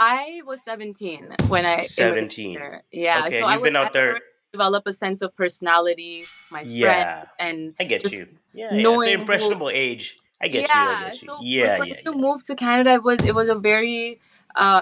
I was 17 when I immigrated 17. there. Yeah, Okay, so and you've been I out already there. developed a sense of personality, my friends, Yeah, and I get you. just Yeah, yeah. So knowing who. impressionable age. I get you. I Yeah, get you. so Yeah, for yeah, me to yeah. move to Canada, it was a very,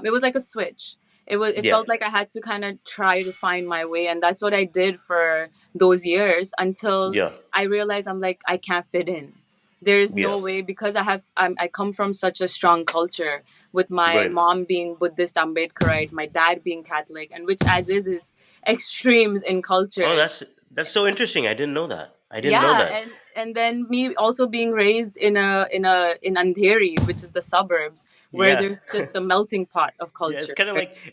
it was like a switch. It Yeah, felt like I had to kind of try to find my way, and that's what I did for those years until yeah, I realized I'm like I can't fit in. There is yeah. no way because I come from such a strong culture with my Right. mom being Buddhist Ambedkarite, my dad being Catholic, and which as is extremes in Oh, cultures. that's so interesting. I didn't know that. I didn't know Yeah, that. and then me also being raised in Andheri, which is the suburbs, where Yeah. there's just a melting pot of Yeah, culture.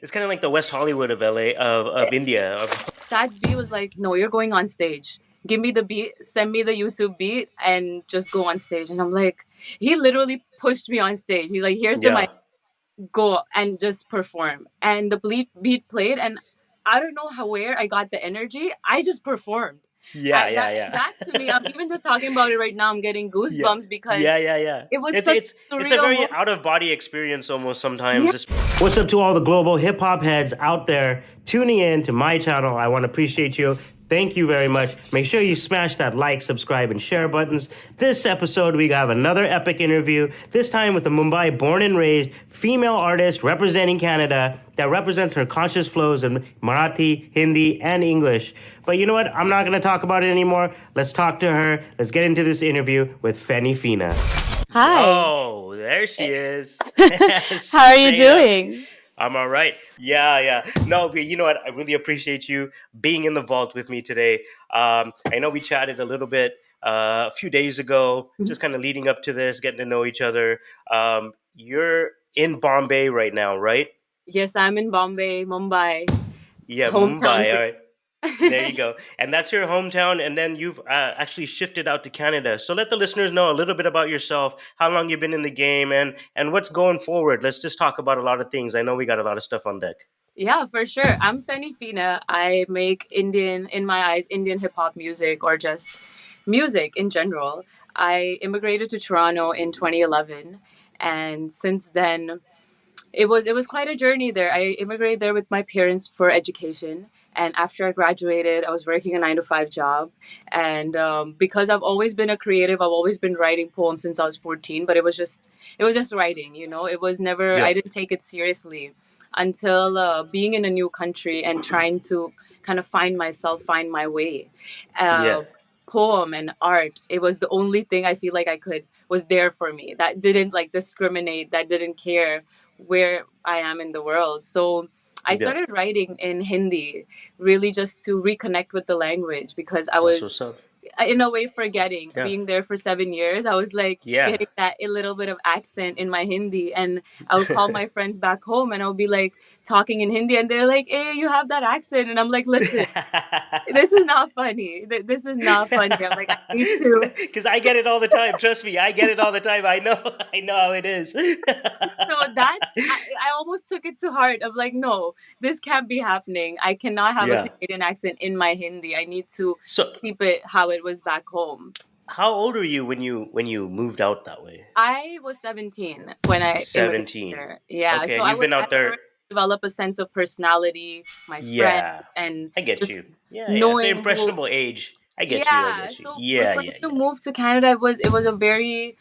it's kind of like the West Hollywood of LA of India. Sats B was like, "No, you're going on stage. Give me the beat, send me the YouTube beat, and just go on stage." And I'm like, he literally pushed me on stage. He's like, "Here's the Yeah. mic, go and just perform." And the beat played, and I don't know how where I got the energy. I just performed. Yeah, yeah, That yeah. that to me, I'm even just talking about it right now. I'm getting Yeah. goosebumps because Yeah, yeah, yeah. it was It's such it's a it's a surreal very moment. out of body experience almost Yeah. sometimes. What's up to all the global hip hop heads out there tuning in to my channel? I want to appreciate you. Thank you very much. Make sure you smash that like, subscribe, and share buttons. This episode, we have another epic interview, this time with a Mumbai born and raised female artist representing Canada that represents her conscious flows in Marathi, Hindi, and English. But you know what? I'm not going to talk about it anymore. Let's talk to her. Let's get into this interview with FeniFina. Hi. Oh, there she is. How are you Straight up. doing? I'm all right. Yeah, yeah. No, but you know what? I really appreciate you being in the vault with me today. I know we chatted a little bit a few days ago, just kind of leading up to this, getting to know each other. You're in Bombay right now, right? Yes, I'm in Bombay, Mumbai. It's Yeah, hometown Mumbai. for All right. There you go. And that's your hometown. And then you've actually shifted out to Canada. So let the listeners know a little bit about yourself, how long you've been in the game, and what's going forward. Let's just talk about a lot of things. I know we got a lot of stuff on deck. Yeah, for sure. I'm FeniFina. I make Indian, in my eyes, Indian hip hop music or just music in general. I immigrated to Toronto in 2011, and since then, it was quite a journey there. I immigrated there with my parents for education, and after I graduated, I was working a 9 to 5 job. And because I've always been a creative, I've always been writing poems since I was 14. But it was just writing. It was never. Yeah. I didn't take it seriously until being in a new country and trying to kind of find myself, find my way. Yeah. Uh, Poem and art, it was the only thing I feel like I could was there for me, that didn't like discriminate, that didn't care where I am in the world. So I Yeah. started writing in Hindi, really just to reconnect with the language because I That's was what's up. in a way forgetting. Yeah. Being there for 7 years, I was like Yeah. getting that a little bit of accent in my Hindi, and I would call my friends back home and I would be like talking in Hindi, and they're like, "Hey, you have that accent," and I'm like, "Listen, this is not funny. This is not funny." I'm like, I need to. Because I get it all the time. Trust me, I get it all the time. I know. I know how it is. So that I almost took it to heart. I'm like, no, this can't be happening. I cannot have a Yeah. Canadian accent in my Hindi. I need to So, keep it how it was back home. how old were you when you moved out that way? I was 17 when I immigrated 17. there. Yeah, Okay, so and you've been I out there. already developed a sense of personality, my friends, Yeah, and I get you. just Yeah, yeah. So knowing who. impressionable age. I get you. I Yeah, get you. so Yeah, for me yeah, to yeah. move to Canada, it was a very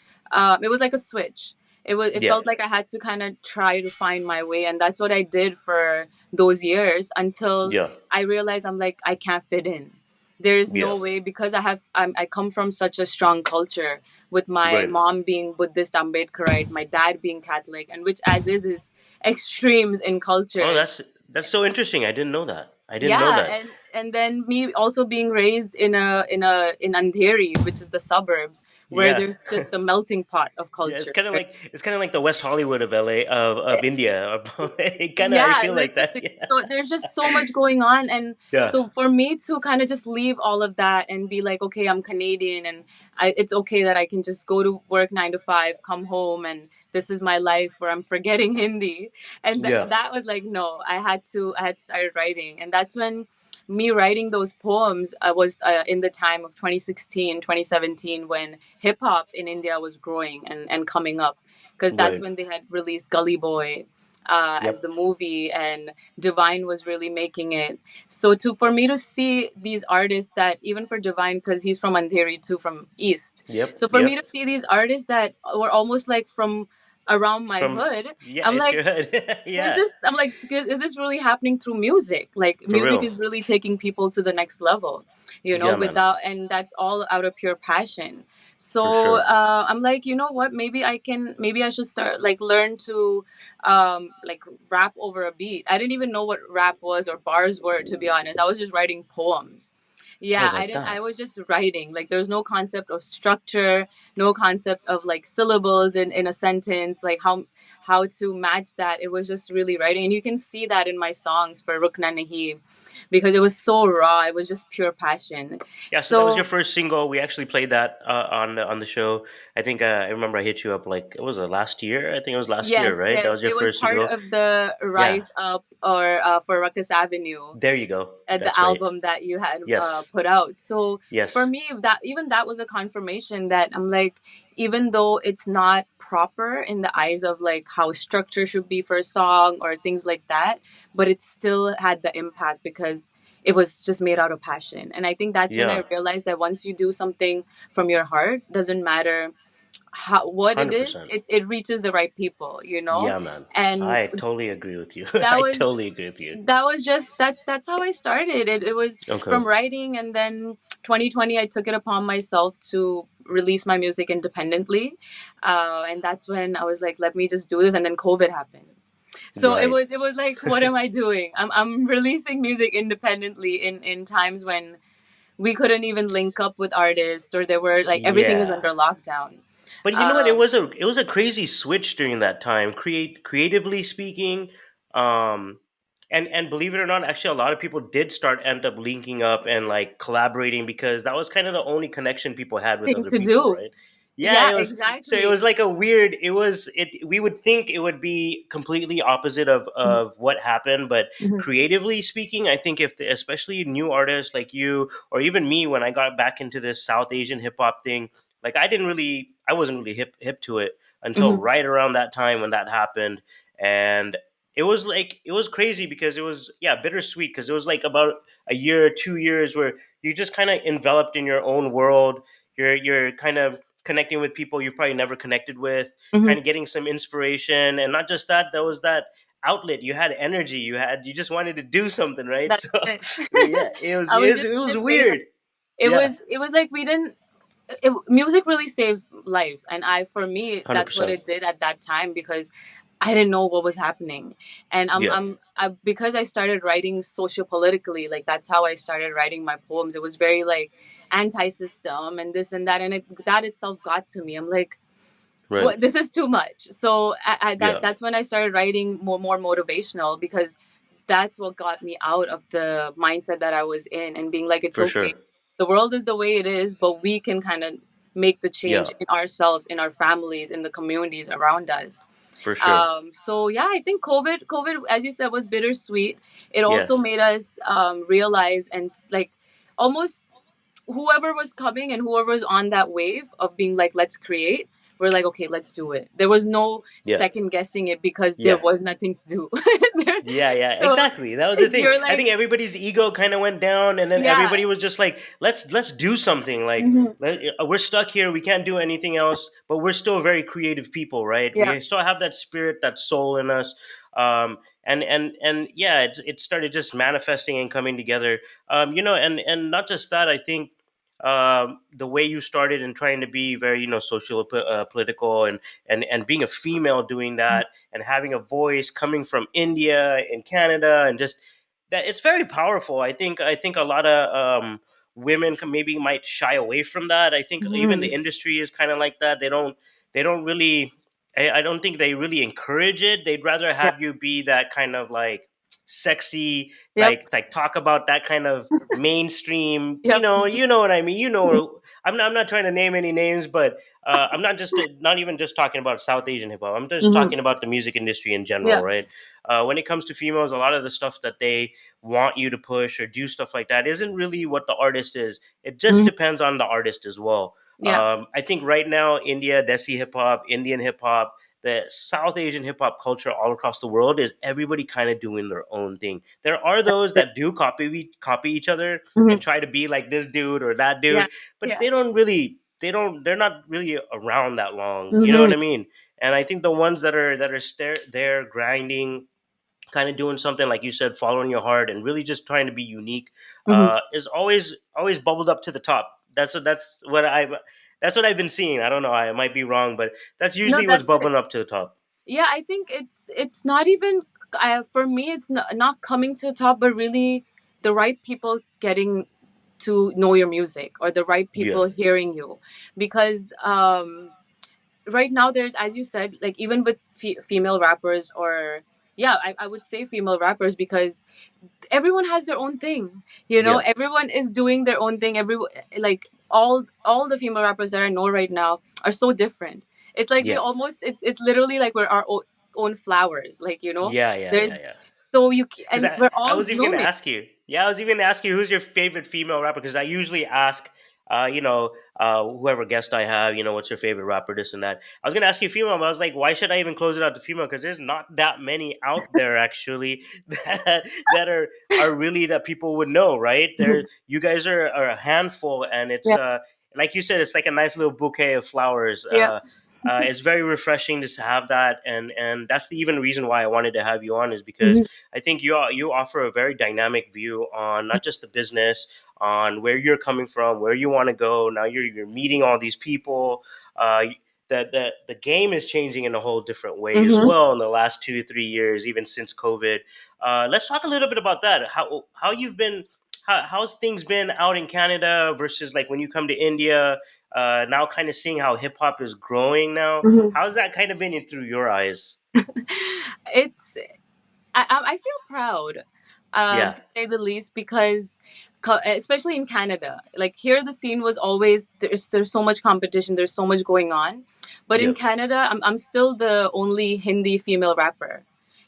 it was like a switch. It Yeah, felt like I had to kind of try to find my way, and that's what I did for those years until yeah, I realized I'm like I can't fit in. There is yeah. no way because I come from such a strong culture with my Right. mom being Buddhist Ambedkarite, my dad being Catholic, and which as is extremes in Oh, cultures. that's so interesting. I didn't know that. I didn't know Yeah, that. and then me also being raised in Andheri, which is the suburbs, where Yeah. there's just a melting pot of Yeah, culture. it's kind of like the West Hollywood of LA of India. It kind of I Yeah, feel like that. literally. Yeah. So there's just so much going on, and Yeah. so for me to kind of just leave all of that and be like, okay, I'm Canadian, and it's okay that I can just go to work 9 to 5, come home, and this is my life where I'm forgetting Hindi, and Yeah. that was like, no, I had started writing, and that's when me writing those poems was in the time of 2016, 2017, when hip hop in India was growing and coming up, because that's Right. when they had released Gully Boy, Yep. as the movie, and Divine was really making it. So to for me to see these artists that, even for Divine, because he's from Andheri too, from East. Yep. So for me to Yep. see these artists that were almost like from around my From hood, yeah, I'm it's like, your hood. Yeah. is this really happening through music? Like, For music real. is really taking people to the next level, Yeah, man. without, and that's all out of pure passion. For So sure. I'm like, you know what? Maybe I should start, like, learn to like rap over a beat. I didn't even know what rap was or bars were, to be honest. I was just writing poems. Oh, Yeah, I like didn't. that. I was just writing. Like, there's no concept of structure, no concept of like syllables in a sentence, like how to match that. It was just really writing, and you can see that in my songs for Rukna, because it was so raw. It was just pure passion. Yeah, so that was your So first single. We actually played that on the show. I think I remember I hit you up like it was last year. I think it was last year, yes, right? That yes, was your it was first part single. of the Yeah, Rise Up, or for Ruckus Avenue, there you go. at the That's right. album that you had Yes, put out. So for yes, me, that was a confirmation that I'm like, even though it's not proper in the eyes of like how structure should be for a song or things like that, but it still had the impact because it was just made out of passion. And I think that's when I yeah, realized that once you do something from your heart, doesn't matter what it hundred is, percent. it reaches the right people. Yeah, man. And I totally agree with you. that I was totally agree with you. that's how I started. It was Okay. from writing, and then 2020 I took it upon myself to release my music independently, and that's when I was like, let me just do this, and then COVID happened. So Right. it was like, what am I doing? I'm releasing music independently in times when we couldn't even link up with artists, or there were like, everything is Yeah. under lockdown. But you know what? Um, It was a crazy switch during that time. Creatively speaking, um, and believe it or not, actually, a lot of people did end up linking up and like collaborating because that was kind of the only connection people had with thing other to people, do. right? Yeah, Yeah, it was. So it was exactly. like a weird. It was it. We would think it would be completely opposite of what happened, but Mhm. creatively speaking, I think especially new artists like you or even me, when I got back into this South Asian hip hop thing, like I wasn't really hip to it until Mhm. right around that time when that happened. And it was crazy because it was, yeah, bittersweet because it was like about a year 2 years where you just kind of enveloped in your own world. You're kind of connecting with people you probably never connected with, Mhm. kind of getting some inspiration. And not just that, there was that outlet. You had energy, you just wanted to do something, right? That's So it. yeah, it was I was just it was gonna say that weird. Yeah, it was like we didn't. Music really saves lives, and I for me that's what 100%. it did at that time, because I didn't know what was happening, and Yeah, because I started writing socio-politically, like that's how I started writing my poems. It was very like anti-system and this and that, and that itself got to me. I'm like, right. what, this is too much. So Yeah, that's when I started writing more motivational, because that's what got me out of the mindset that I was in, and being like, it's for okay, sure. the world is the way it is, but we can kind of make the Yeah, change in ourselves, in our families, in the communities around us. for sure. So yeah, I think COVID, as you said, was bittersweet. It Yeah, also made us realize, and like, almost whoever was coming and whoever was on that wave of being like, let's create, we're like, okay, let's do it. There was no yeah, second guessing it, because there yeah. was nothing to do. There- Yeah, yeah, so exactly. That was the thing. you're I think like, everybody's ego kind of went down, and then yeah. everybody was just like, let's do something." Like, Mhm. we're stuck here. We can't do anything else, but we're still very creative people, right? Yeah. We still have that spirit, that soul in us. And yeah, it started just manifesting and coming together. And not just that. I think the way you started and trying to be very, social, political, and being a female doing that and having a voice coming from India and Canada, and just that, it's very powerful. I think a lot of women maybe might shy away from that. I think even the Mhm. industry is kind of like that. They don't really. I don't think they really encourage it. They'd rather Yeah. have you be that kind of like sexy, Yep. like talk about that kind of mainstream. You Yep. know, you know what I mean. I'm not trying to name any names, but I'm not even just talking about South Asian hip hop. I'm just Mhm. talking about the music industry in general, Yeah. right? When it comes to females, a lot of the stuff that they want you to push or do stuff like that isn't really what the artist is. It just Mhm. depends on the artist as well. Yeah. I think right now, India, Desi hip hop, Indian hip hop, the South Asian hip hop culture all across the world is everybody kind of doing their own thing. There are those that do copy each other Mhm. and try to be like this dude or that Yeah. dude, but Yeah. they're not really around that long. You know what Hmm. I mean? And I think the ones that are there grinding, kind of doing something like you said, following your heart and really just trying to be unique, Hmm. is always bubbled up to the top. That's what I've been seeing. I don't know, I might be wrong, but that's No, usually what's that's it. bubbling up to the top. Yeah, I think it's not even for me. It's not coming to the top, but really the right people getting to know your music or the right Yeah, people hearing you, because right now there's, as you said, like even with female rappers, or yeah, I would say female rappers, because everyone has their own thing, yeah, everyone is doing their own thing. Everyone, like all the female rappers that I know right now are so different. It's like we yeah, almost it's literally like we're our own flowers, yeah, yeah, yeah, there's yeah. so Because and we're I all was even gonna blooming. ask you. Yeah, I was even gonna ask you who's your favorite female rapper. Because I usually ask, whoever guest I have, what's your favorite rapper, this and that. I was gonna ask you female, but I was like, why should I even close it out to female? Because there's not that many out there actually that are really that people would know, right? You guys are a handful, and it's Yeah. like you said, it's like a nice little bouquet of flowers. Yeah. It's very refreshing to have that, and that's the even reason why I wanted to have you on, is because Hmm. I think you offer a very dynamic view on not just the business, on where you're coming from, where you want to go. Now you're meeting all these people. The game is changing in a whole different way as Hmm. well in the last 2 3 years, even since COVID. Let's talk a little bit about that. How you've been. How's things been out in Canada versus like when you come to India? Now, kind of seeing how hip hop is growing now. Hmm. How's that kind of been through your eyes? It's I feel proud, Yeah, to say the least, because especially in Canada, like here the scene was always there's so much competition, there's so much going on, but yeah. in Canada I'm still the only Hindi female rapper.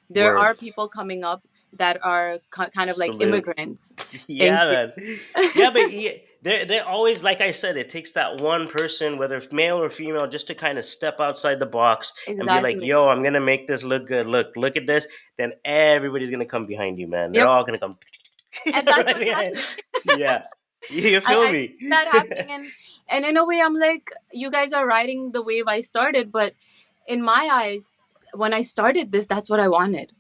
There Word. are people coming up that are kind of like Salute. immigrants. Thank Yeah, you. man. Yeah, but yeah, they're always, like I said, it takes that one person, whether it's male or female, just to kind of step outside the box and be like, Exactly. "Yo, I'm gonna make this look good. Look at this." Then everybody's gonna come behind you, man. They're Yep. all gonna come And that's right what's behind. happening. Yeah, you feel I me? see that happening, and in a way I'm like, you guys are riding the wave I started, but in my eyes, when I started this, that's what I wanted.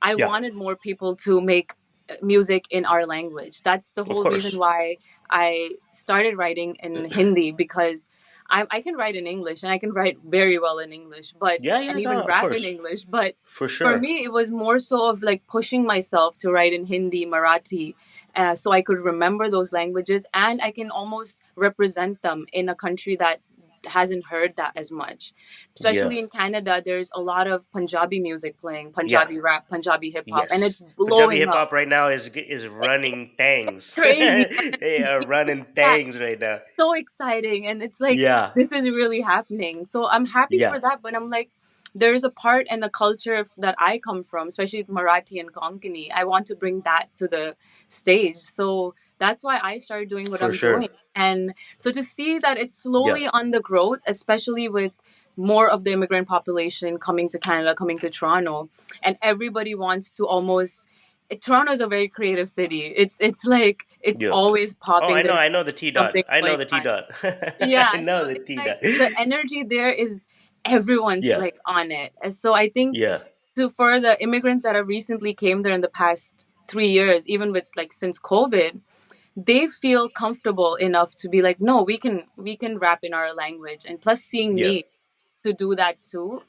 I Yeah, wanted more people to make music in our language. That's the of whole reason course. why I started writing in Hindi, because I can write in English and I can write very well in English, but Yeah, and yeah, even no, of rap in course, English. But for for sure. me, it was more so of like pushing myself to write in Hindi, Marathi, so I could remember those languages and I can almost represent them in a country that hasn't heard that as much. Yeah, Especially in Canada, there's a lot of Punjabi music playing, yeah. Punjabi rap, Punjabi hip hop, and it's Yes, Punjabi blowing hip up. hop right now is running things. Crazy. They are running Yeah, things right now. so exciting, and it's like Yeah, this is really happening, so I'm happy yeah, for that, but I'm like, there's a part and a culture that I come from, especially Marathi and Konkani. I want to bring that to the stage, so that's why I started doing what for I'm doing. sure. And so to see that it's Yeah, slowly on the growth, especially with more of the immigrant population coming to Canada, coming to Toronto, and everybody wants to almost, Toronto is a very creative city. It's like it's yeah. always Oh, popping. There's I know the T dot. something I know going the T on. dot. Yeah, I so know the it's T like dot. the energy there is, everyone's Yeah, like on it. And so I think, yeah, to for the immigrants that have recently came there in the past 3 years, even with like since COVID, they feel comfortable enough to be like, no, we can rap in our language. And plus seeing yeah, me to do that too.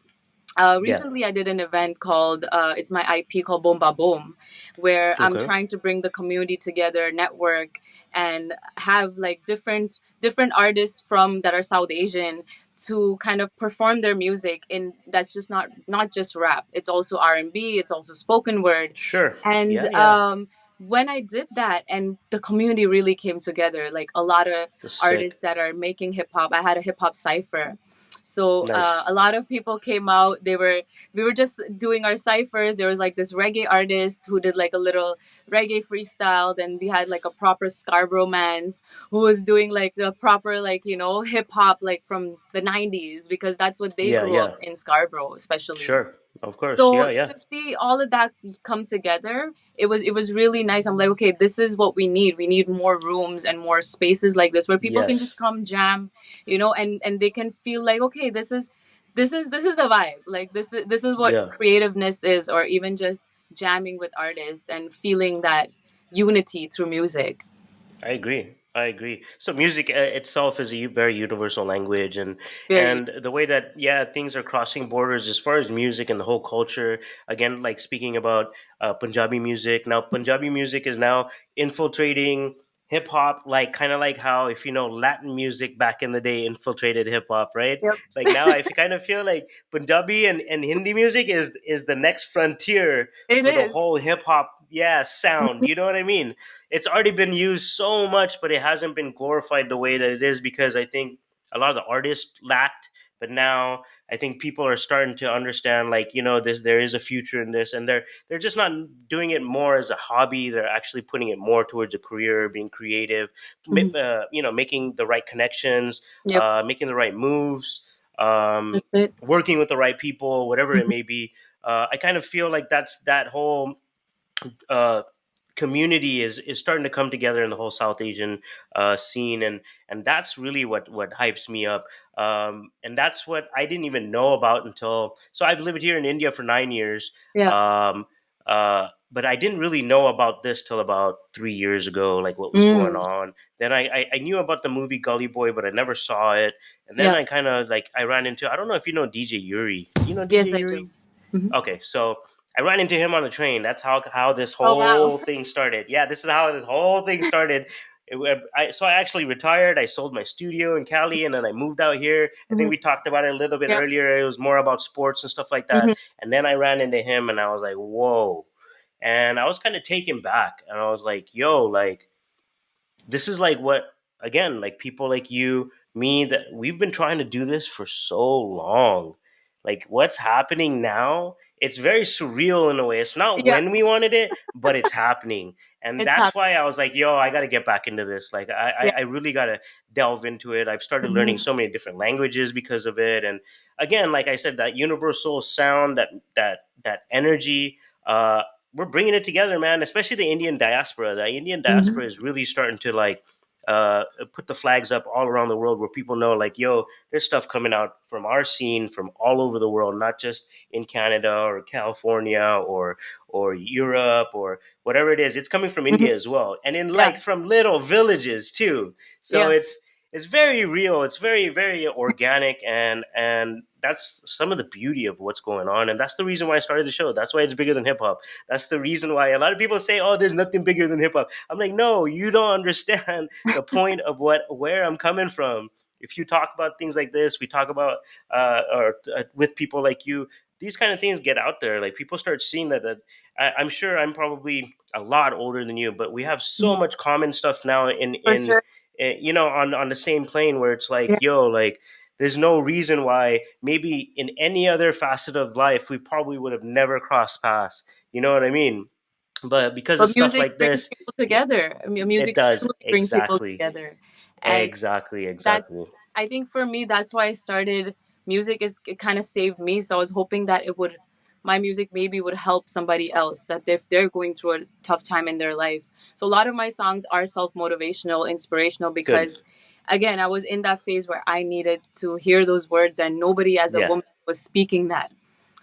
yeah. Recently, I did an event called, it's my IP called Boom Ba Boom, where I'm Okay, trying to bring the community together, network, and have like different artists from that are South Asian to kind of perform their music in, that's just not just rap. It's also R&B. It's also spoken word, sure. and Yeah, yeah. when I did that, and the community really came together, like a lot of That's sick. artists that are making hip hop. I had a hip hop cipher, So a Nice. lot of people came out. We were just doing our ciphers. There was like this reggae artist who did like a little reggae freestyle. Then we had like a proper Scarborough man's who was doing like the proper like hip hop like from the 90s, because that's what they Yeah, grew up yeah. in Scarborough especially. Sure. Of course. Yeah, So yeah. to see all of that come together, it was really nice. I'm like, okay, this is what we need. We need more rooms and more spaces like this where people can just Yes. come jam, and they can feel like, okay, this is the vibe. Like this is what Yeah. creativeness is, or even just jamming with artists and feeling that unity through music. I agree. I agree. So music itself is a very universal language, Very. and the way that things are crossing borders as far as music and the whole culture. Again, like speaking about Punjabi music now, Punjabi music is now infiltrating hip hop, like kind of like how if you know Latin music back in the day infiltrated hip hop, right? Yep. Like now, I kind of feel like Punjabi and Hindi music is the next frontier It for the is. whole hip hop sound. You know what I mean? It's already been used so much, but it hasn't been glorified the way that it is because I think a lot of the artists lacked. But now I think people are starting to understand, like this, there is a future in this, and they're just not doing it more as a hobby. They're actually putting it more towards a career, being creative, Mhm. making the right connections, Yep. making the right moves, That's it. working with the right people, whatever it may be. I kind of feel like that's that whole uh, community is starting to come together in the whole South Asian scene, and that's really what hypes me up. And that's what I didn't even know about until so I've lived here in India for 9 years. Yeah. Um, but I didn't really know about this till about 3 years ago, like what was going Mm. on. Then I knew about the movie Gully Boy, but I never saw it. And then Yeah. I kind of like I ran into, I don't know if you know DJ Yuri. Do you know DJ Yes, I do. Yuri? Hmm. Okay, so I ran into him on the train. That's how this Oh wow. whole thing started. Yeah, this is how this whole thing started. So I actually retired. I sold my studio in Cali, and then I moved out here. I think Hmm. we talked about it a little bit Yeah. earlier. It was more about sports and stuff like that. Hmm. And then I ran into him, and I was like, "Whoa!" And I was kind of taken back, and I was like, "Yo, like." This is like what again like people like you me that we've been trying to do this for so long, like what's happening now, it's very surreal in a way. It's not Yeah. when we wanted it, but it's happening. And It's that's happening. why I was like, yo, I got to get back into this. Like Yeah. I really got to delve into it. I've started learning Hmm. so many different languages because of it. And again, like I said, that universal sound, that energy, uh we're bringing it together, man. Especially the Indian diaspora. The Indian Hmm. diaspora is really starting to like put the flags up all around the world, where people know, like, yo, there's stuff coming out from our scene from all over the world, not just in Canada or California or Europe or whatever it is. It's coming from Hmm. India as well, and in Yeah. like from little villages too. So Yeah. it's very real. It's very very organic, and that's some of the beauty of what's going on. And that's the reason why I started the show. That's why it's bigger than hip hop. That's the reason why a lot of people say, "Oh, there's nothing bigger than hip hop." I'm like, no, you don't understand the point of where I'm coming from. If you talk about things like this, we talk about or with people like you, these kind of things get out there. Like people start seeing that. I'm sure I'm probably a lot older than you, but we have so Mhm. much common stuff now For sure. on the same plane, where it's like, Yeah. yo, like there's no reason why maybe in any other facet of life we probably would have never crossed paths. You know what I mean? But because of But stuff music like brings this, people together. I mean, it music does truly brings people exactly, together, and exactly. that's, I think for me, that's why I started music. Is it kind of saved me, so I was hoping that it would, my music maybe would help somebody else, that if they're going through a tough time in their life. So a lot of my songs are self-motivational, inspirational, Good. because again, I was in that phase where I needed to hear those words, and nobody as a Yeah, woman was speaking that,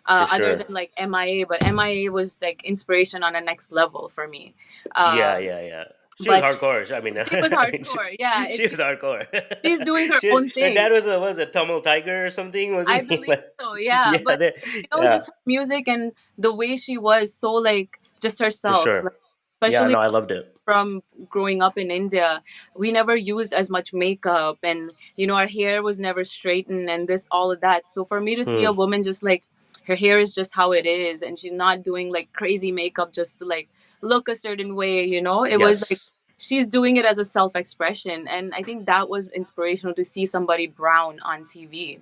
for other sure. than like MIA. But MIA was like inspiration on a next level for me. Yeah, um yeah. She was but hardcore. I mean, she was I mean, hardcore. Yeah, she it's was hardcore. she's doing her own Her thing. dad was a Tamil tiger or something, I wasn't he? believe so. Yeah, Yeah, but yeah, just her music and the way she was so like just for herself, sure. like, Yeah, especially no, I loved it. from growing up in India, we never used as much makeup, and our hair was never straightened, and this all of that. So for me to see Hmm. a woman just like her hair is just how it is, and she's not doing like crazy makeup just to like look a certain way, it was like Yes. she's doing it as a self expression, and I think that was inspirational to see somebody brown on TV.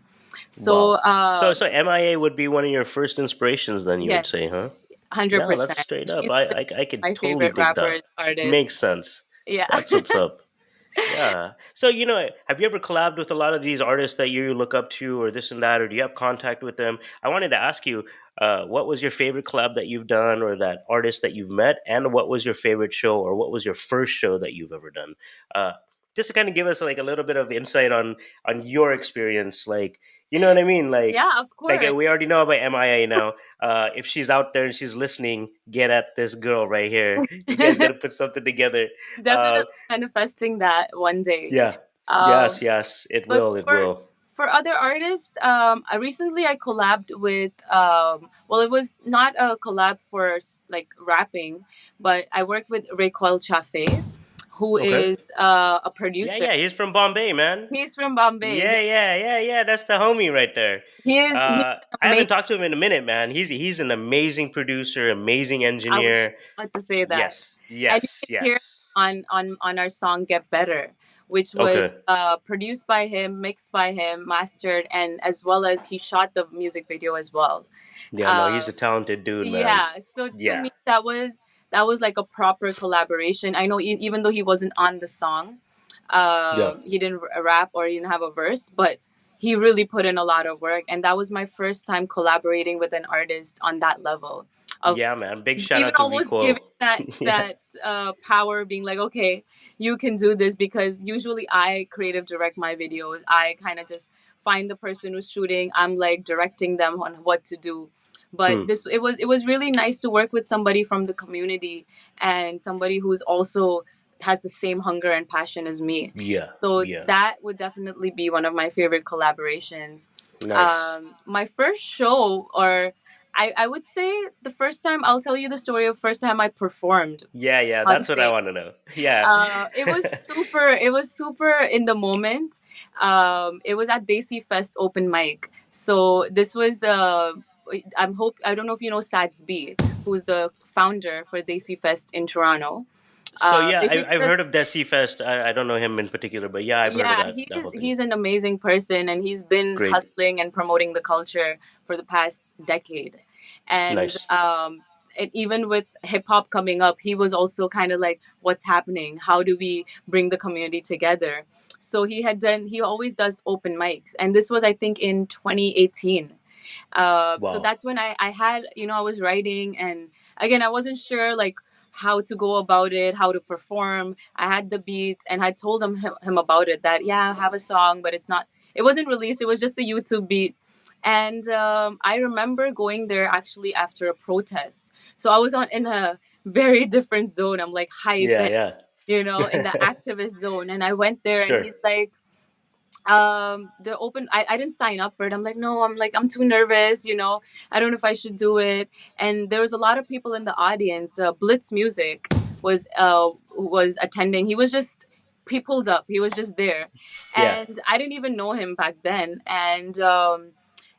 So Wow. So MIA would be one of your first inspirations, then you would say, yes, huh? Yeah, that's 100%. straight up. She's been I could my totally favorite dig that. rapper artist. Makes sense. Yeah. That's what's up. Yeah. So, have you ever collabed with a lot of these artists that you look up to or this and that, or do you have contact with them? I wanted to ask you, what was your favorite collab that you've done or that artist that you've met? And what was your favorite show or what was your first show that you've ever done? Uh, just to kind of give us like a little bit of insight on your experience. Like, you know what I mean? Yeah, of course. We already know about MIA now. If she's out there and she's listening, get at this girl right here. You guys got to put something together. Definitely Uh, manifesting that one day. yeah. Um, Yes, yes, it but will, it will. for other artists, I collabed with well, it was not a collab for like rapping, but I worked with Recoil Chafe, who Okay. is a Yeah, producer. yeah, he's from Bombay, man. He's from Bombay. Yeah, yeah, yeah, yeah. That's the homie right there. He's I haven't amazing. talked to him in a minute, man. He's an amazing producer, amazing I was just engineer. about to say that. Yes, And you yes, can hear yes. on our song "Get Better," which Okay. was produced by him, mixed by him, mastered, and as well as he shot the music video as well. Yeah, no, he's Uh, a talented dude, man. yeah, so to Yeah, me that was like a proper collaboration. I know even though he wasn't on the song, yeah, he didn't rap or he didn't have a verse, but he really put in a lot of work, and that was my first time collaborating with an artist on that level of yeah, man. Big shout even out to almost giving Recoil. that Yeah. power, being like, okay, you can do this, because usually I creative direct my videos. I kind of just find the person who's shooting, I'm like directing them on what to do. But Hmm. it was really nice to work with somebody from the community, and somebody who's also has the same hunger and passion as me. Yeah, So yeah. that would definitely be one of my favorite collaborations. Nice. My first show, or I would say the first time, I'll tell you the story of first time I performed Yeah, yeah. on That's what I stage. want to know. Yeah. It was super in the moment. It was at Desi Fest open mic. So this was I don't know if you know Sadsby, who's the founder for Desi Fest in Toronto. So yeah, Desi I've Fest, heard of Desi Fest. I don't know him in particular, but yeah, I've heard of yeah, that whole thing. he's an amazing person, and he's been Great. hustling and promoting the culture for the past decade. And Nice. and even with hip hop coming up, he was also kind of like, what's happening? How do we bring the community together? So he always does open mics, and this was, I think, in 2018. So Wow. that's when I had, I was writing, and again, I wasn't sure like how to go about it, how to perform. I had the beats, and I told him about it, that yeah, I have a song, but it wasn't released. It was just a YouTube beat. And I remember going there actually after a protest. So I was in a very different zone. I'm like hype Yeah, and, yeah. in the activist zone. And I went there, and Sure. he's like, the open I didn't sign up for it. I'm like, no, I'm too nervous, I don't know if I should do it. And there was a lot of people in the audience. Blitz Music was attending. He pulled up, he was just there, Yeah. and I didn't even know him back then. And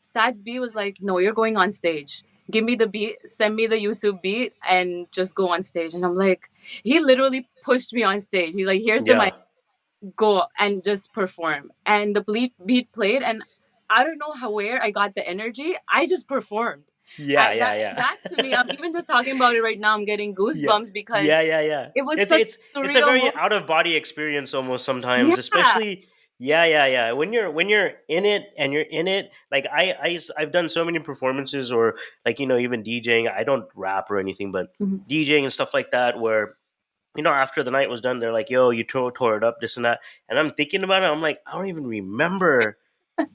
Sads B was like, no, you're going on stage, give me the beat, send me the YouTube beat, and just go on stage. And I'm like, he literally pushed me on stage. He's like, here's the mic, Yeah. go and just perform. And the beat played, and I don't know where I got the energy. I just performed. Yeah, I yeah, yeah. that to me, I'm even just talking about it right now, I'm getting Yeah. goosebumps, because Yeah, yeah, yeah. it was It's such it's a it's a surreal very moment. out of body experience almost sometimes, Yeah. especially yeah, yeah, yeah. When you're in it and you're in it, like I've done so many performances or like even DJing. I don't rap or anything, but Mhm. DJing and stuff like that where after the night was done, they're like, "Yo, you tore it up, this and that." And I'm thinking about it. I'm like, I don't even remember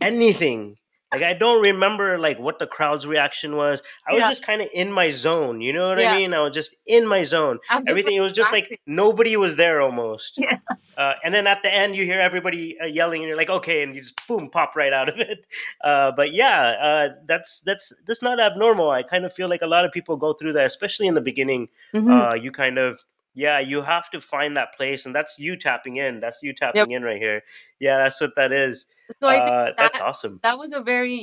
anything. Like I don't remember like what the crowd's reaction was. I was Yeah. just kind of in my zone. You know what I Yeah. mean? I was just in my zone. I'm just Everything. like It was just like rapping. nobody was there almost. Yeah. And then at the end, you hear everybody yelling, and you're like, okay, and you just boom, pop right out of it. But yeah, that's not abnormal. I kind of feel like a lot of people go through that, especially in the beginning. Hmm. You kind of yeah, you have to find that place, and that's you tapping in. That's you Yep. tapping in right here. Yeah, that's what that is. So I think That's awesome. that was a very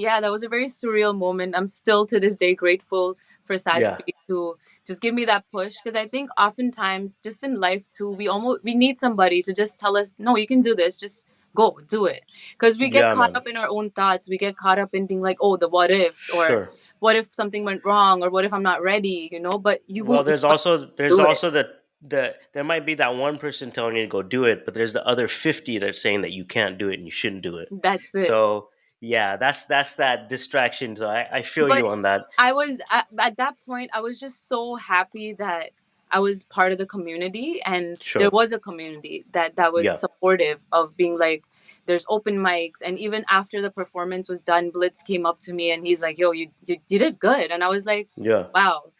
surreal moment. I'm still to this day grateful for Yeah, Satsby to just give me that push, because I think oftentimes just in life too, we need somebody to just tell us, no, you can do this, just go do it, because we get Yeah, caught man. up in our own thoughts. We get caught up in being like, oh, the what ifs, or Sure. what if something went wrong, or what if I'm not ready, but Well, you there's must also there's do it. also the there might be that one person telling you to go do it, but there's the other 50 that's saying that you can't do it and you shouldn't do it. That's it. So yeah, that's that distraction. So I feel But you on that. I was at that point, I was just so happy that I was part of the community, and there Sure. was a community that was Yeah. supportive of being like, there's open mics. And even after the performance was done, Blitz came up to me and he's like, yo, you did good. And I was like, Yeah. wow.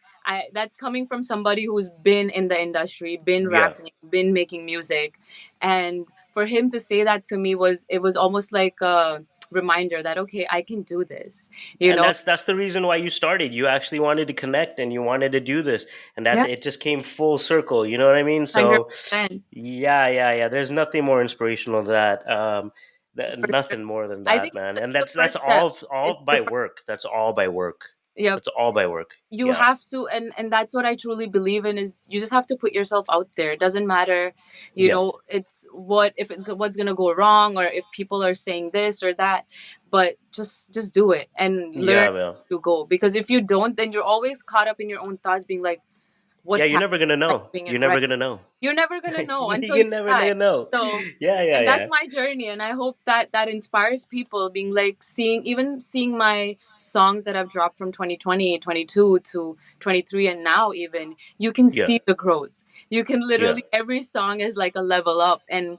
That's coming from somebody who's been in the industry, been Yeah. rapping, been making music. And for him to say that to me, it was almost like a reminder that, okay, I can do this, you And know that's the reason why you started. You actually wanted to connect and you wanted to do this. And that's yeah, it just came full circle, you know what I mean? So 100%. yeah. There's nothing more inspirational than that. For sure. Nothing more than I that, think man. it's And the that's first step. It's all the by first. work. That's all by work. Yep. That's all by work. You Yeah. have to, and that's what I truly believe in, is you just have to put yourself out there. It doesn't matter, Yeah. it's what if it's what's gonna go wrong, or if people are saying this or that, but just do it and learn Yeah, man. to go. Because if you don't, then you're always caught up in your own thoughts, being like, Yeah, what's you're happening? never gonna Am I know. doing it You're right? never gonna know. You're never gonna know until you You're never try. gonna know. So, Yeah, and that's yeah. my journey, and I hope that inspires people, being like, seeing my songs that I've dropped from 2020, 22 to 23, and now even you can Yeah. see the growth. You can Yeah. literally, every song is like a level up. And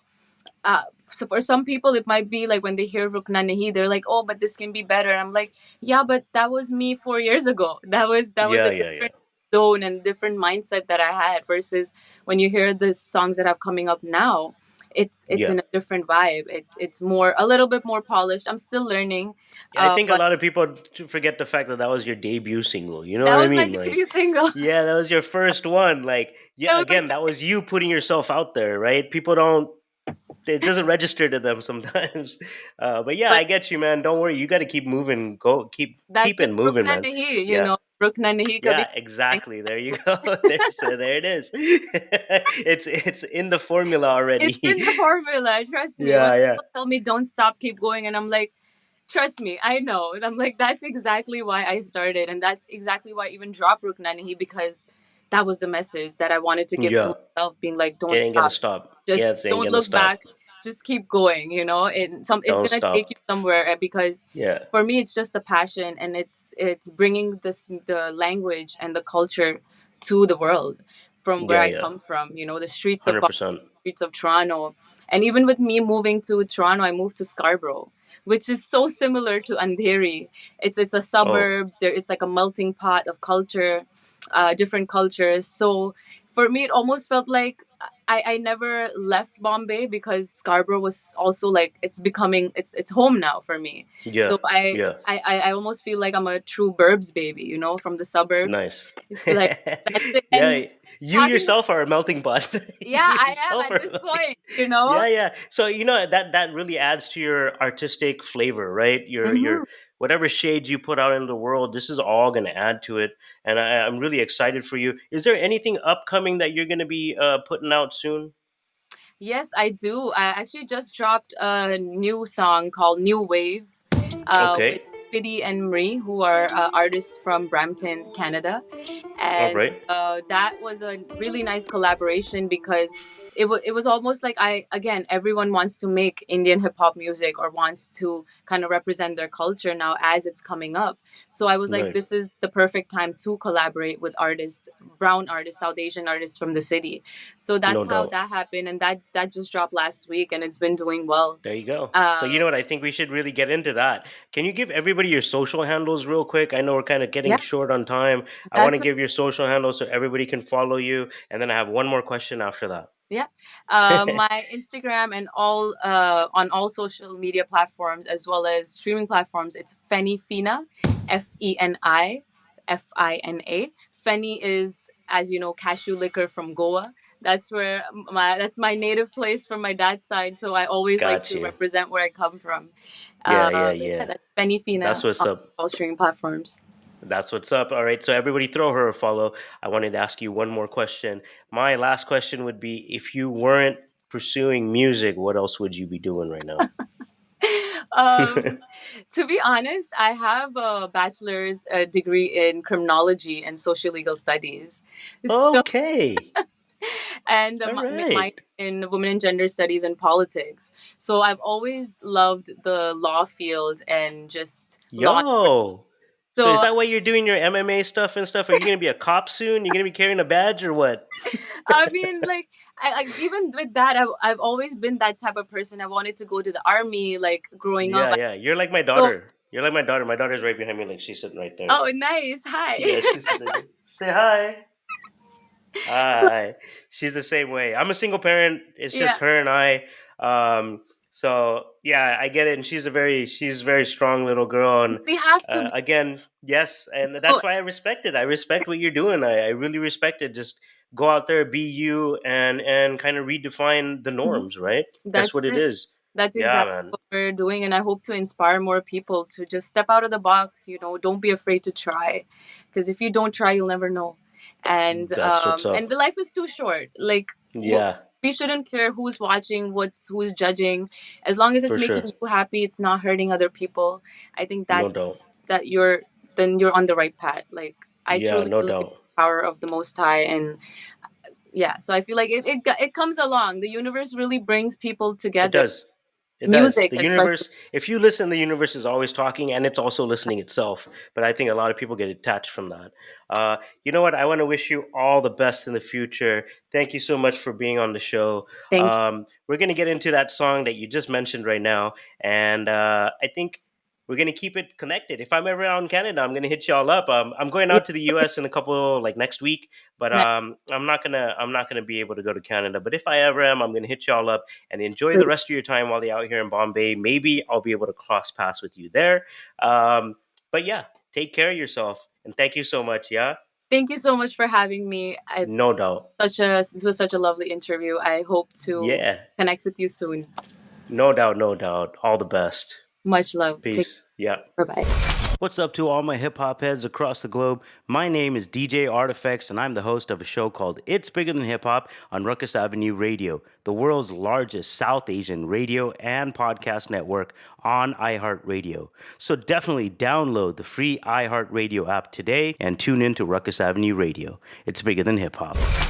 so for some people it might be like, when they hear Rukna, they're like, oh, but this can be better. I'm like, yeah, but that was me 4 years ago. That was Yeah, a yeah. different zone and different mindset that I had, versus when you hear the songs that have coming up now, it's Yeah. in a different vibe. It's more, a little bit more polished. I'm still learning. Yeah, I think a But lot of people forget the fact that that was your debut single. You know that what I was my mean? debut Like, single. yeah, that was your first one. Like, That yeah, was like again, that was you putting yourself out there, right? People don't, it doesn't register to them sometimes. But yeah, but I get you, man. Don't worry. You got to keep moving. Go, keep that's it it. moving, Rukna man. Yeah. Rukna nahi kabhi. Yeah, exactly. There you go. There it is. It's in the formula It's in already. the formula. Trust me. When Yeah, yeah, people tell me don't stop, keep going, and I'm like, trust me, I know. And I'm like, that's exactly why I started, and that's exactly why I even dropped Ruknanihi, because that was the message that I wanted to give to yeah. myself, being like, It don't ain't gonna stop, stop. Yeah, just it ain't don't gonna look stop. back, just keep going. It's Don't gonna take you stop. somewhere. Because Yeah, for me, it's just the passion, and it's bringing the language and the culture to the world, from where yeah, I yeah. come from. The streets of 100%. streets of Toronto. And even with me moving to Toronto, I moved to Scarborough, which is so similar to Andheri. It's a Oh, suburbs. It's like a melting pot of culture, different cultures. So for me, it almost felt like I never left Bombay, because Scarborough was also like, it's home now for me. yeah, So I yeah. I I almost feel like I'm a true burbs baby, from the suburbs. Nice. It's like, that's it. And Yeah, you talking yourself are a melting pot. yeah, You I am yourself at are a this melting. point. Yeah, yeah. So that really adds to your artistic flavor, right? Your Hmm. whatever shades you put out in the world, this is all going to add to it, and I'm really excited for you. Is there anything upcoming that you're going to be putting out soon? Yes, I do. I actually just dropped a new song called New Wave, with Okay. Fiddy and Marie, who are artists from Brampton, Canada. All And right. that was a really nice collaboration, because it was almost like, again, everyone wants to make Indian hip hop music, or wants to kind of represent their culture now as it's coming up. So I was like, Nice. this is the perfect time to collaborate with artists, brown artists, South Asian artists from the city. So No that's how doubt. that happened, and that just dropped last week, and it's been doing well. There you go. So you Uh, know what? I think we should really get into that. Can you give everybody your social handles real quick? I know we're kind of getting yeah, short on time. I want to that's give your social handles so everybody can follow you, and then I have one more question after yeah. that. My Instagram, and all on all social media platforms, as well as streaming platforms, it's FeniFina, FeniFina. Feni is, as you know, cashew liquor from Goa. That's my native place from my dad's side. So I always like Got to you. represent where I come from. Yeah, yeah, But yeah, yeah. that's FeniFina That's what's on up. all streaming platforms. That's what's up. All right. So everybody throw her a follow. I wanted to ask you one more question. My last question would be if you weren't pursuing music, what else would you be doing right now? um, to be honest, I have a bachelor's degree in criminology and social legal studies. So, Okay. and All mine right. in women and gender studies and politics. So I've always loved the law field and just law. Yo. So is So that why you're doing your MMA stuff and stuff? Are you gonna be a cop soon? You're gonna be carrying a badge or what? I mean, like, even with that, I've always been that type of person. I wanted to go to the army, like growing up. Yeah, yeah. You're like my So, daughter. You're like my daughter. My daughter's right behind me, like she's sitting right there. oh, nice. Hi. Yeah, she's sitting there. Say hi. Hi. She's the same way. I'm a single parent. It's just Yeah, her and I. So yeah, I get it. And she's a very strong little girl. And we have to be. again, yes, and So, that's why I respect it. I respect what you're doing. I really respect it. Just go out there, be you, and kind of redefine the mhm, norms. Right? That's that's what it it. is. That's Yeah, exactly man. what we're doing, and I hope to inspire more people to just step out of the box. Don't be afraid to try, because if you don't try, you'll never know. That's what's And up. the life is too short. Like, Yeah, we shouldn't care who's watching, who's judging, as long as it's for making sure. you happy. It's not hurting other people. I think No doubt. you're on the right path. Like, I Yeah, truly no believe in doubt. the power of the Most High, and yeah. So I feel like it comes along. The universe really brings people It together. does. It does. Music, The especially. universe, if you listen, the universe is always talking and it's also listening itself. But I think a lot of people get attached from that. You know what? I want to wish you all the best in the future. Thank you so much for being on the show. Thank you. We're going to get into that song that you just mentioned right now. And I think we're going to keep it connected. If I'm ever out in Canada, I'm going to hit y'all up. I'm going Yeah, out to the US in a couple, like next week. But nice. I'm not gonna be able to go to Canada. But if I ever am, I'm gonna hit y'all up and enjoy the rest of your time while you're out here in Bombay. Maybe I'll be able to cross paths with you there. Um, but yeah, take care of yourself and thank you so much. Yeah, Thank you so much for having me. no doubt. This was such a lovely interview. I hope to Yeah, connect with you soon. no doubt, no doubt. All the best. Much love. Take Peace. Yeah. care. Bye bye. What's up to all my hip hop heads across the globe? My name is DJ ARTiFX, and I'm the host of a show called It's Bigger Than Hip Hop on Ruckus Avenue Radio, the world's largest South Asian radio and podcast network on iHeartRadio. So definitely download the free iHeartRadio app today and tune in to Ruckus Avenue Radio. It's bigger than hip hop.